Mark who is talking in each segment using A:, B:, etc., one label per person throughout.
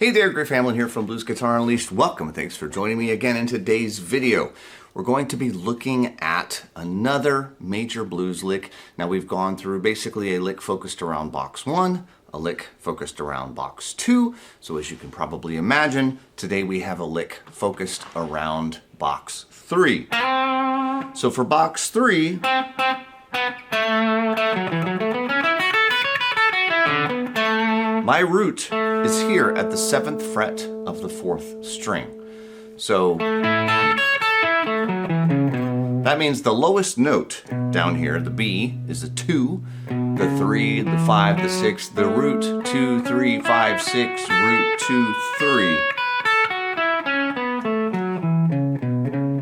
A: Hey there, Griff Hamlin here from Blues Guitar Unleashed. Welcome, thanks for joining me again in today's video. We're going to be looking at another major blues lick. Now we've gone through basically a lick focused around box 1, a lick focused around box 2. So as you can probably imagine, today we have a lick focused around box 3. So for box 3, my root is here at the 7th fret of the 4th string. So that means the lowest note down here, the B, is the 2, the 3, the 5, the 6, the root 2, 3, 5, 6, root 2, 3.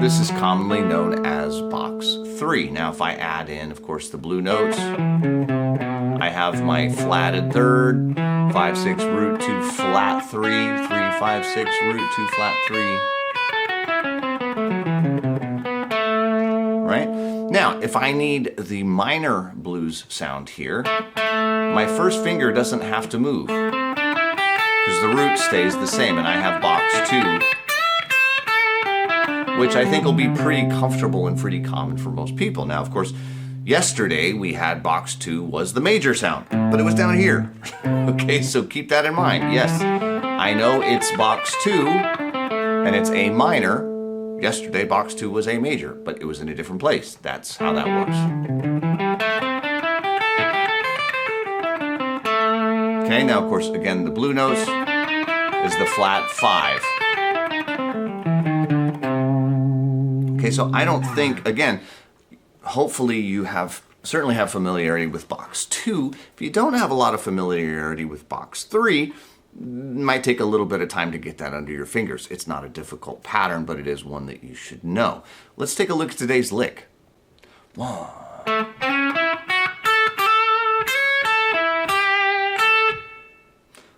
A: This is commonly known as box 3. Now if I add in, of course, the blue notes, I have my flatted 3rd, 5, 6, root 2, flat 3, 3, 5, 6, root 2, flat 3. Right? Now, if I need the minor blues sound here, my first finger doesn't have to move because the root stays the same, and I have box 2, which I think will be pretty comfortable and pretty common for most people. Now, of course, yesterday we had box 2 was the major sound, but it was down here. Okay, so keep that in mind. Yes, I know it's box 2 and it's A minor. Yesterday box 2 was A major, but it was in a different place. That's how that works. Okay, now of course, again, the blue notes is the flat 5. Okay, so I don't think, again, hopefully you certainly have familiarity with box 2. If you don't have a lot of familiarity with box 3, it might take a little bit of time to get that under your fingers. It's not a difficult pattern, but it is one that you should know. Let's take a look at today's lick. 1.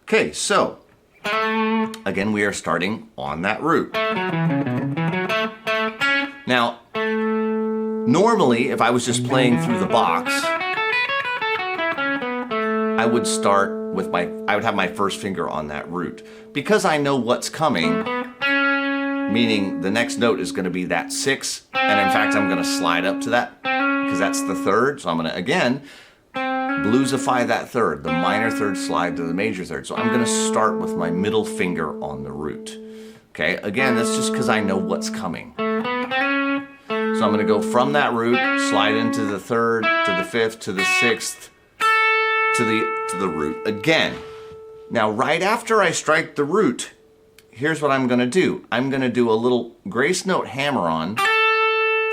A: Okay, so again, we are starting on that root. Now, normally, if I was just playing through the box, I would start with I would have my first finger on that root. Because I know what's coming, meaning the next note is going to be that 6, and in fact I'm going to slide up to that because that's the 3rd. So I'm going to, again, bluesify that 3rd, the minor 3rd slide to the major 3rd. So I'm going to start with my middle finger on the root. Okay, again, that's just because I know what's coming. So I'm going to go from that root, slide into the 3rd, to the 5th, to the 6th, to the root again. Now, right after I strike the root, here's what I'm going to do. I'm going to do a little grace note hammer-on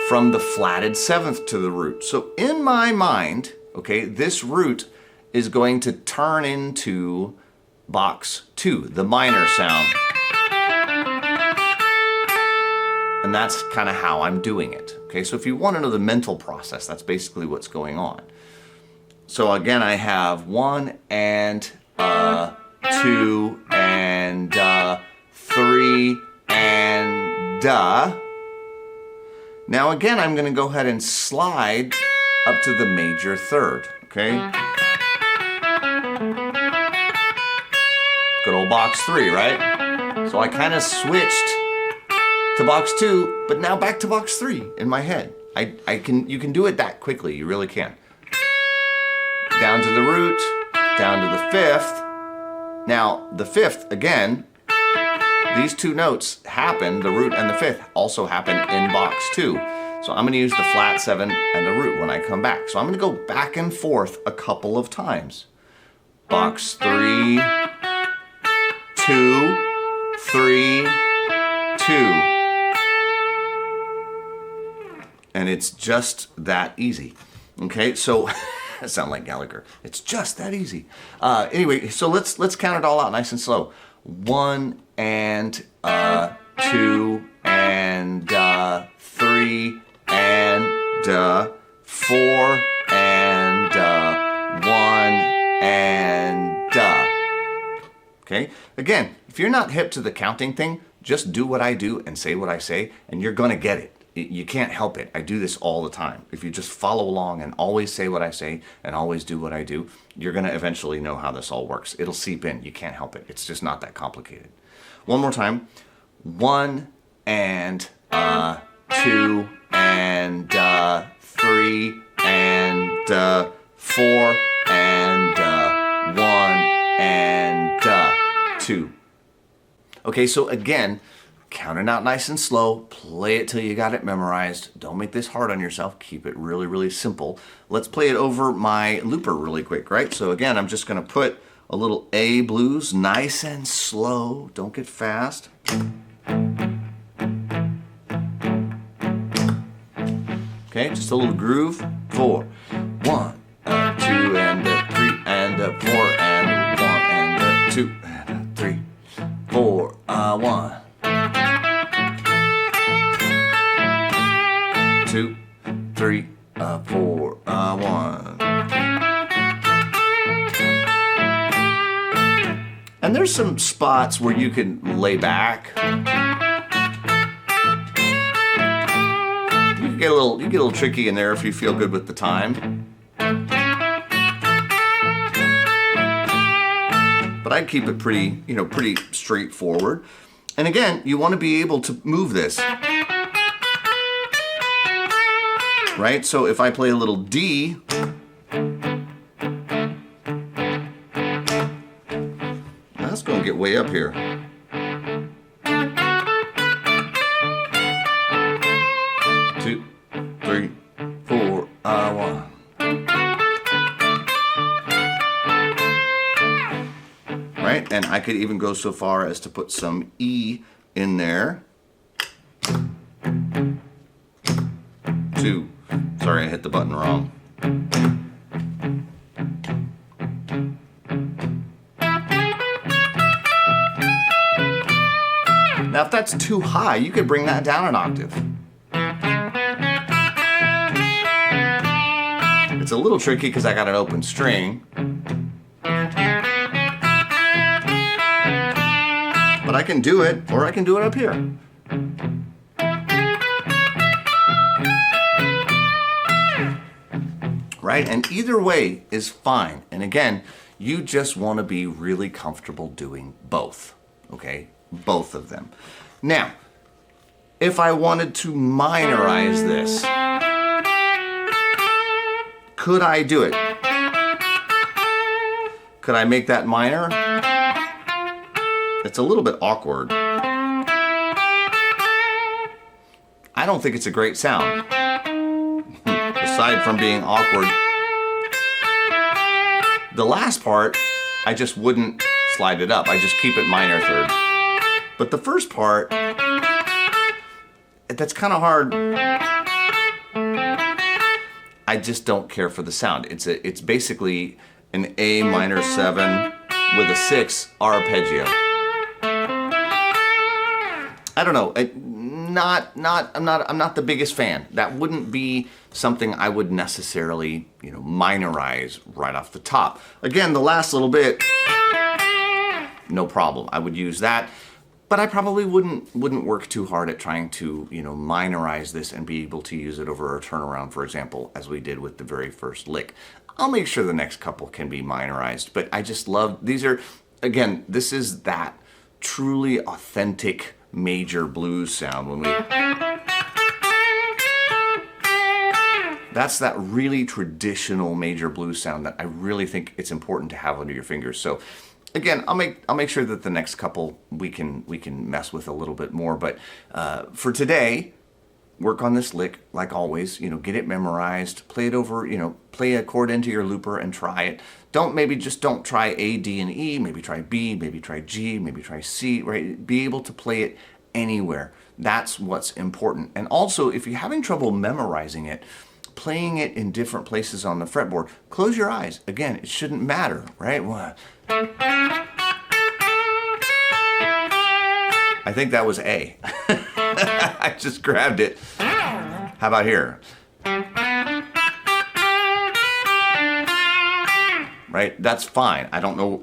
A: from the flatted 7th to the root. So in my mind, okay, this root is going to turn into box 2, the minor sound. And that's kind of how I'm doing it. Okay, so if you want to know the mental process, that's basically what's going on. So again, I have 1 and 2 and 3 and Now again, I'm going to go ahead and slide up to the major 3rd. Okay. Good old box 3, right? So I kind of switched to box 2, but now back to box 3 in my head. You can do it that quickly, you really can. Down to the root, down to the 5th. Now, the 5th, again, these two notes happen, the root and the 5th, also happen in box 2. So I'm going to use the flat 7 and the root when I come back. So I'm going to go back and forth a couple of times. Box 3, 2, 3, 2. And it's just that easy. Okay, so I sound like Gallagher. It's just that easy. Anyway, so let's count it all out nice and slow. 1 and 2 and 3 and 4 and 1 and Okay? Again, if you're not hip to the counting thing, just do what I do and say what I say, and you're gonna get it. You can't help it. I do this all the time. If you just follow along and always say what I say and always do what I do, you're going to eventually know how this all works. It'll seep in. You can't help it. It's just not that complicated. One more time. 1 and 2 and 3 and 4 and 1 and 2. Okay, so again, count it out nice and slow. Play it till you got it memorized. Don't make this hard on yourself. Keep it really, really simple. Let's play it over my looper really quick, right? So again, I'm just going to put a little A blues, nice and slow. Don't get fast. Okay, just a little groove. 4, 1, 2 and 3 and 4 and 1 and 2 and 3, 4, 1, 2, 3, 4, 1. And there's some spots where you can lay back. You get a little tricky in there if you feel good with the time. But I'd keep it pretty, pretty straightforward. And again, you want to be able to move this. Right? So if I play a little D, that's going to get way up here. Two, 3, 4, 1. Right? And I could even go so far as to put some E in there. 2. Sorry, I hit the button wrong. Now, if that's too high, you could bring that down an octave. It's a little tricky because I got an open string. But I can do it, or I can do it up here. Right? And either way is fine. And again, you just want to be really comfortable doing both. Okay? Both of them. Now, if I wanted to minorize this, could I do it? Could I make that minor? It's a little bit awkward. I don't think it's a great sound. Aside from being awkward. The last part, I just wouldn't slide it up. I just keep it minor third. But the first part, that's kind of hard. I just don't care for the sound. It's basically an A minor 7 with a 6 arpeggio. I don't know. I'm not the biggest fan. That wouldn't be something I would necessarily, minorize right off the top. Again, the last little bit, no problem. I would use that, but I probably wouldn't work too hard at trying to, minorize this and be able to use it over a turnaround, for example, as we did with the very first lick. I'll make sure the next couple can be minorized, but I just love, this is that truly authentic major blues sound when we, that's that really traditional major blues sound that I really think it's important to have under your fingers. So again, I'll make sure that the next couple we can mess with a little bit more, but for today, work on this lick like always, get it memorized, play it over, play a chord into your looper and try it. Don't try A, D, and E, maybe try B, maybe try G, maybe try C, right? Be able to play it anywhere. That's what's important. And also, if you're having trouble memorizing it, playing it in different places on the fretboard, close your eyes. Again, it shouldn't matter, right? I think that was A. I just grabbed it. How about here? Right? That's fine. I don't know.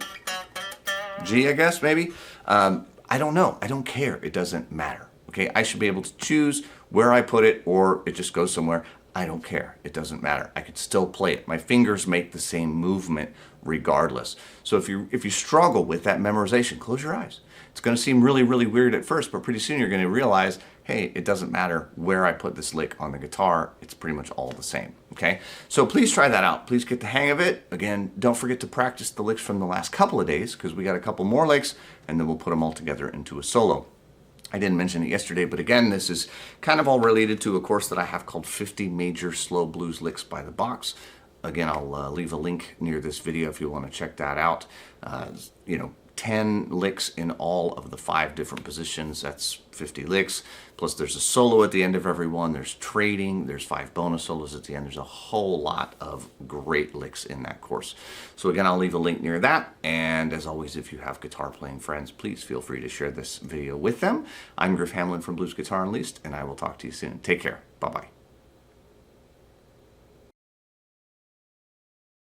A: G, I guess, maybe? I don't know. I don't care. It doesn't matter. Okay? I should be able to choose where I put it or it just goes somewhere, I don't care. It doesn't matter. I could still play it. My fingers make the same movement regardless. So if you struggle with that memorization, close your eyes. It's going to seem really, really weird at first, but pretty soon you're going to realize, hey, it doesn't matter where I put this lick on the guitar. It's pretty much all the same, okay? So please try that out. Please get the hang of it. Again, don't forget to practice the licks from the last couple of days because we got a couple more licks and then we'll put them all together into a solo. I didn't mention it yesterday, but again, this is kind of all related to a course that I have called 50 Major Slow Blues Licks by the Box. Again, I'll leave a link near this video if you want to check that out. 10 licks in all of the 5 different positions. That's 50 licks. Plus there's a solo at the end of every one. There's trading. There's 5 bonus solos at the end. There's a whole lot of great licks in that course. So again, I'll leave a link near that. And as always, if you have guitar playing friends, please feel free to share this video with them. I'm Griff Hamlin from Blues Guitar Unleashed, and I will talk to you soon. Take care. Bye-bye.